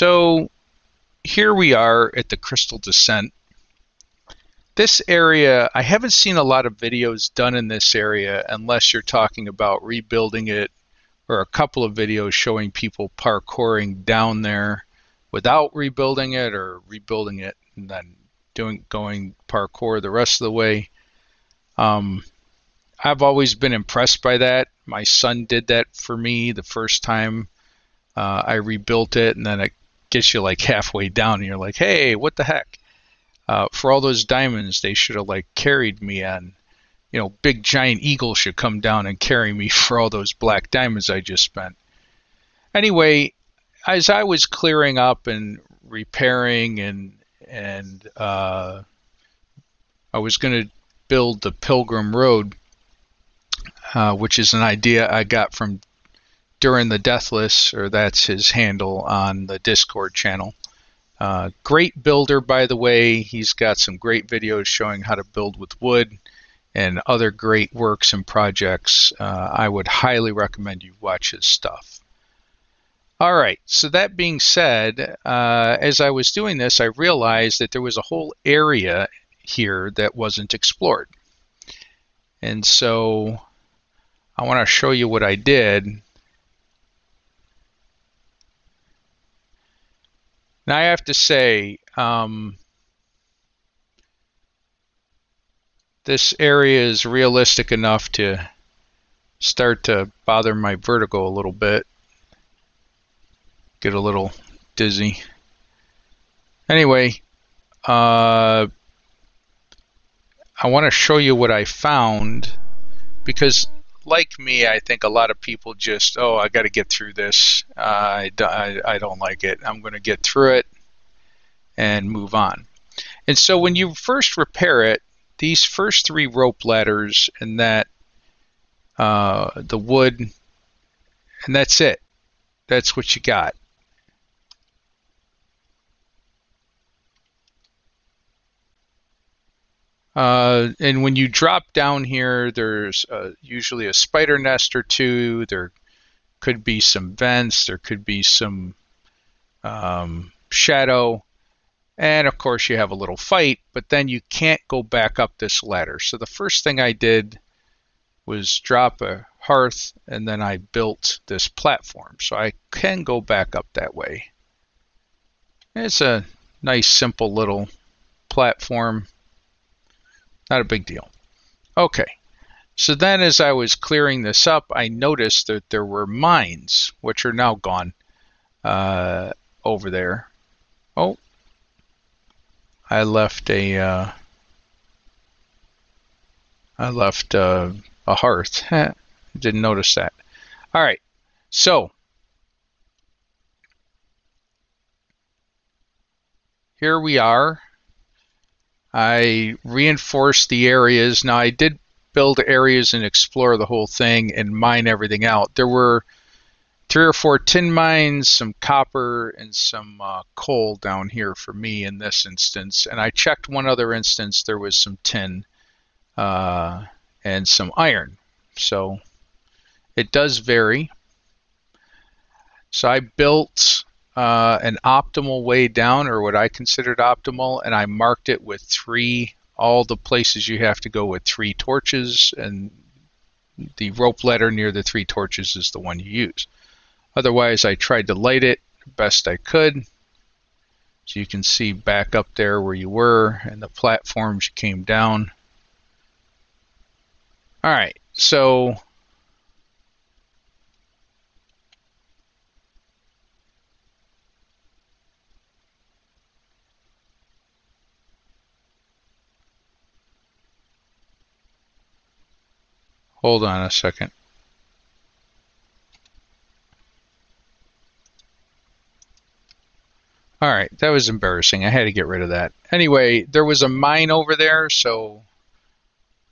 So here we are at the Crystal Descent. This area, I haven't seen a lot of videos done in this area unless you're talking about rebuilding it, or a couple of videos showing people parkouring down there without rebuilding it, or rebuilding it and then going parkour the rest of the way. I've always been impressed by that. My son did that for me the first time I rebuilt it, and then it gets you like halfway down and you're like, hey, what the heck? For all those diamonds, they should have like carried me on, big giant eagle should come down and carry me for all those black diamonds I just spent. Anyway, as I was clearing up and repairing and I was going to build the Pilgrim Road, which is an idea I got from During the Deathless, or that's his handle on the Discord channel. Great builder, by the way. He's got some great videos showing how to build with wood and other great works and projects. I would highly recommend you watch his stuff. All right, so that being said, as I was doing this, I realized that there was a whole area here that wasn't explored. And so I want to show you what I did. Now I have to say, this area is realistic enough to start to bother my vertigo a little bit. Get a little dizzy. Anyway, I want to show you what I found, because like me, I think a lot of people just, oh, I got to get through this. I don't like it. I'm going to get through it and move on. And so when you first repair it, these first 3 rope ladders and that, the wood, and that's it. That's what you got. And when you drop down here, there's usually a spider nest or 2. There could be some vents. There could be some shadow. And of course you have a little fight, but then you can't go back up this ladder. So the first thing I did was drop a hearth, and then I built this platform. So I can go back up that way. It's a nice, simple little platform. Not a big deal. Okay, so then as I was clearing this up, I noticed that there were mines, which are now gone, over there. Oh, I left a hearth. Didn't notice that. All right, so here we are. I reinforced the areas. Now I did build areas and explore the whole thing and mine everything out. There were 3 or 4 tin mines, some copper, and some coal down here for me in this instance. And I checked one other instance. There was some tin and some iron. So it does vary. So I built an optimal way down, or what I considered optimal, and I marked it with 3, all the places you have to go with 3 torches, and the rope ladder near the 3 torches is the one you use. Otherwise, I tried to light it best I could. So you can see back up there where you were, and the platforms you came down. All right, so hold on a second. All right, that was embarrassing. I had to get rid of that. Anyway, there was a mine over there, so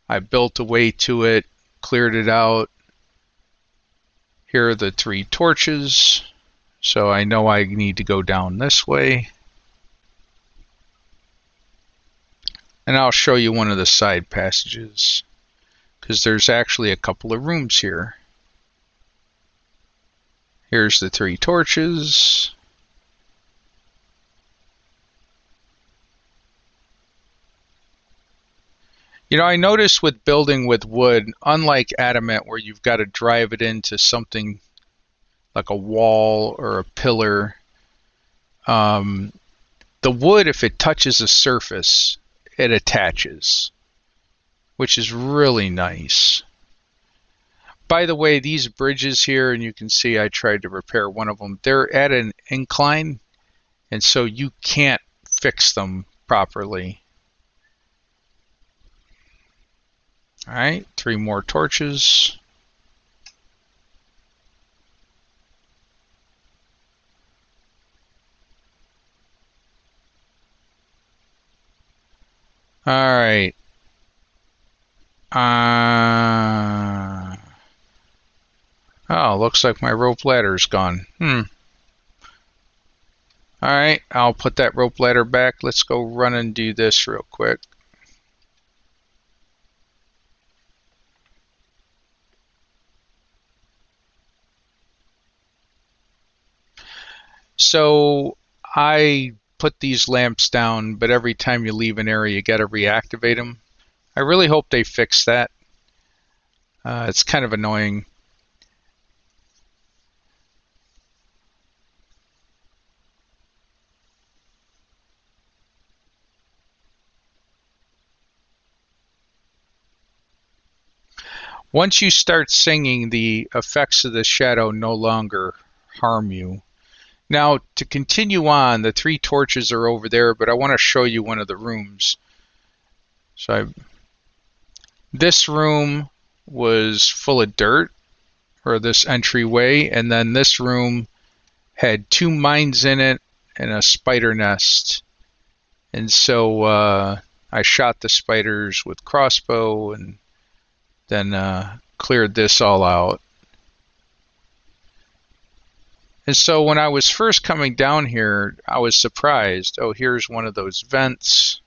I built a way to it, cleared it out. Here are the 3 torches, so I know I need to go down this way. And I'll show you one of the side passages, because there's actually a couple of rooms here. Here's the 3 torches. You know, I noticed with building with wood, unlike adamant where you've got to drive it into something like a wall or a pillar, um, the wood, if it touches a surface, it attaches, which is really nice. By the way, these bridges here, and you can see I tried to repair one of them, they're at an incline, and so you can't fix them properly. All right, 3 more torches. All right. Oh, looks like my rope ladder's gone. All right, I'll put that rope ladder back. Let's go run and do this real quick. So I put these lamps down, but every time you leave an area, you got to reactivate them. I really hope they fix that. It's kind of annoying. Once you start singing, the effects of the shadow no longer harm you. Now, to continue on, the 3 torches are over there, but I want to show you one of the rooms. This room was full of dirt, or this entryway, and then this room had 2 mines in it and a spider nest. And so I shot the spiders with crossbow and then cleared this all out. And so when I was first coming down here, I was surprised. Oh, here's one of those vents.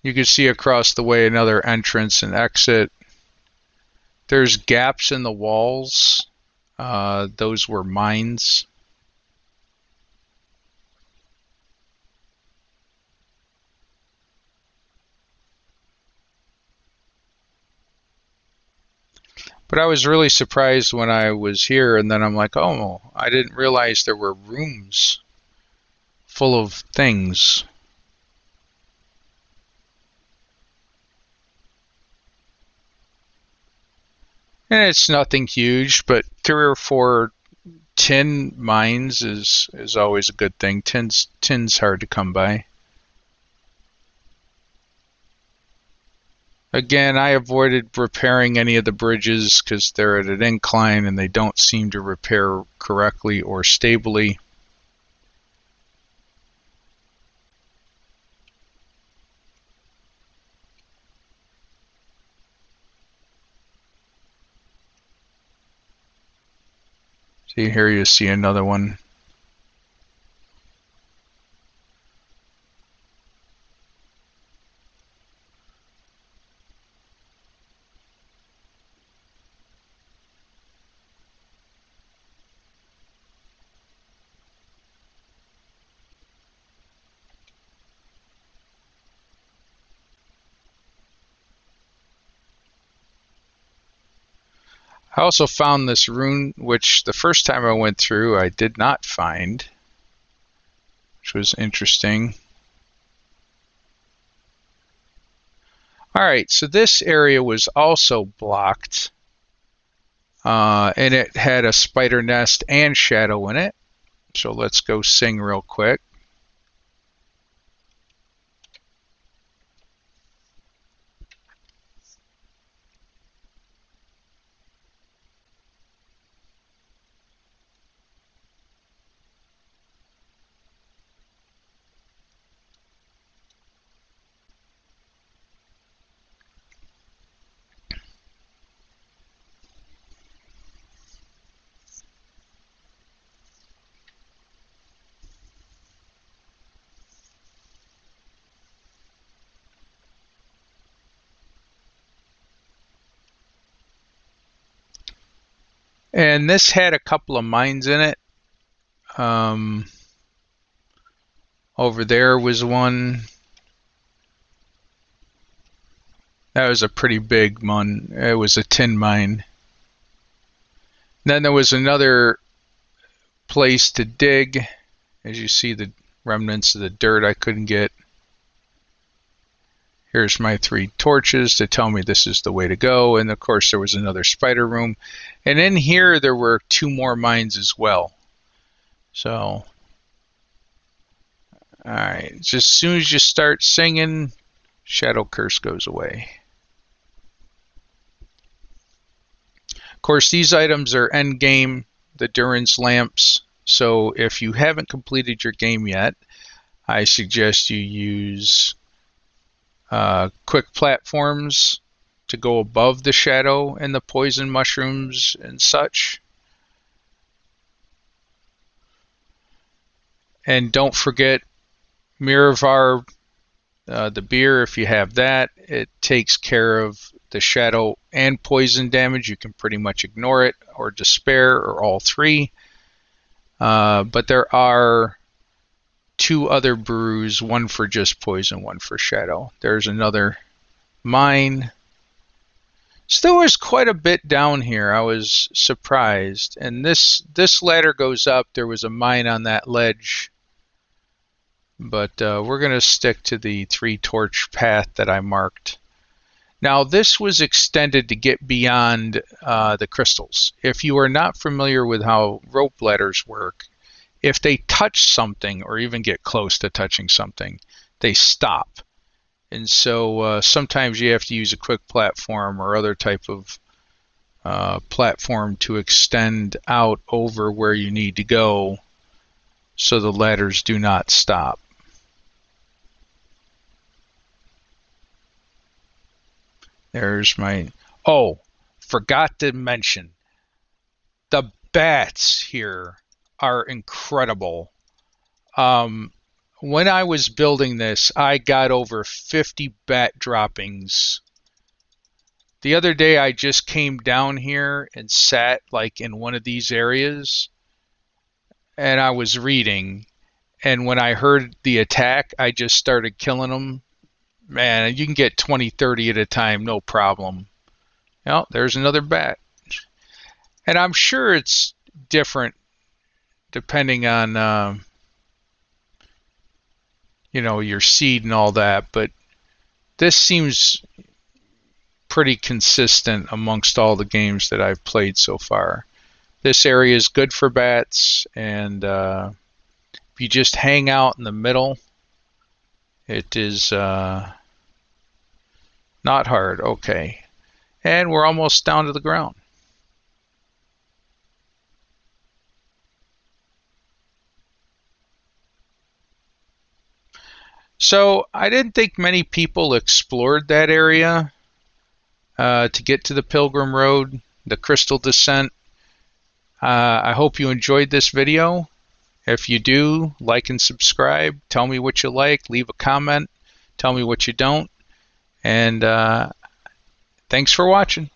You can see across the way another entrance and exit. There's gaps in the walls. Those were mines. But I was really surprised when I was here, and then I'm like, oh, I didn't realize there were rooms full of things. And it's nothing huge, but 3 or 4 tin mines is always a good thing. Tin's hard to come by. Again, I avoided repairing any of the bridges because they're at an incline and they don't seem to repair correctly or stably. See, here you see another one. I also found this rune, which the first time I went through I did not find, which was interesting. Alright, so this area was also blocked, and it had a spider nest and shadow in it. So let's go sing real quick. And this had a couple of mines in it. Over there was one. That was a pretty big one. It was a tin mine. Then there was another place to dig. As you see, the remnants of the dirt I couldn't get. Here's my 3 torches to tell me this is the way to go. And of course, there was another spider room. And in here, there were 2 more mines as well. So, alright, just as soon as you start singing, Shadow Curse goes away. Of course, these items are end game, the Duran's lamps. So if you haven't completed your game yet, I suggest you use quick platforms to go above the shadow and the poison mushrooms and such. And don't forget j.r.r, the beer, if you have that. It takes care of the shadow and poison damage. You can pretty much ignore it or despair or all 3. But there are 2 other brews, one for just poison, one for shadow. There's another mine. So there was quite a bit down here. I was surprised. And this ladder goes up. There was a mine on that ledge. But we're going to stick to the 3 torch path that I marked. Now this was extended to get beyond the crystals. If you are not familiar with how rope ladders work, if they touch something or even get close to touching something, they stop. And so sometimes you have to use a quick platform or other type of platform to extend out over where you need to go so the ladders do not stop. There's my... Oh, forgot to mention, the bats here are incredible. When I was building this, I got over 50 bat droppings. The other day I just came down here and sat like in one of these areas and I was reading, and when I heard the attack, I just started killing them. Man, you can get 20, 30 at a time, no problem. Oh, there's another bat. And I'm sure it's different depending on you know, your seed and all that, but this seems pretty consistent amongst all the games that I've played so far. This area is good for bats, and if you just hang out in the middle, it is not hard. Okay, and we're almost down to the ground. So I didn't think many people explored that area to get to the Pilgrim Road, the Crystal Descent. I hope you enjoyed this video. If you do, like and subscribe. Tell me what you like. Leave a comment. Tell me what you don't. And thanks for watching.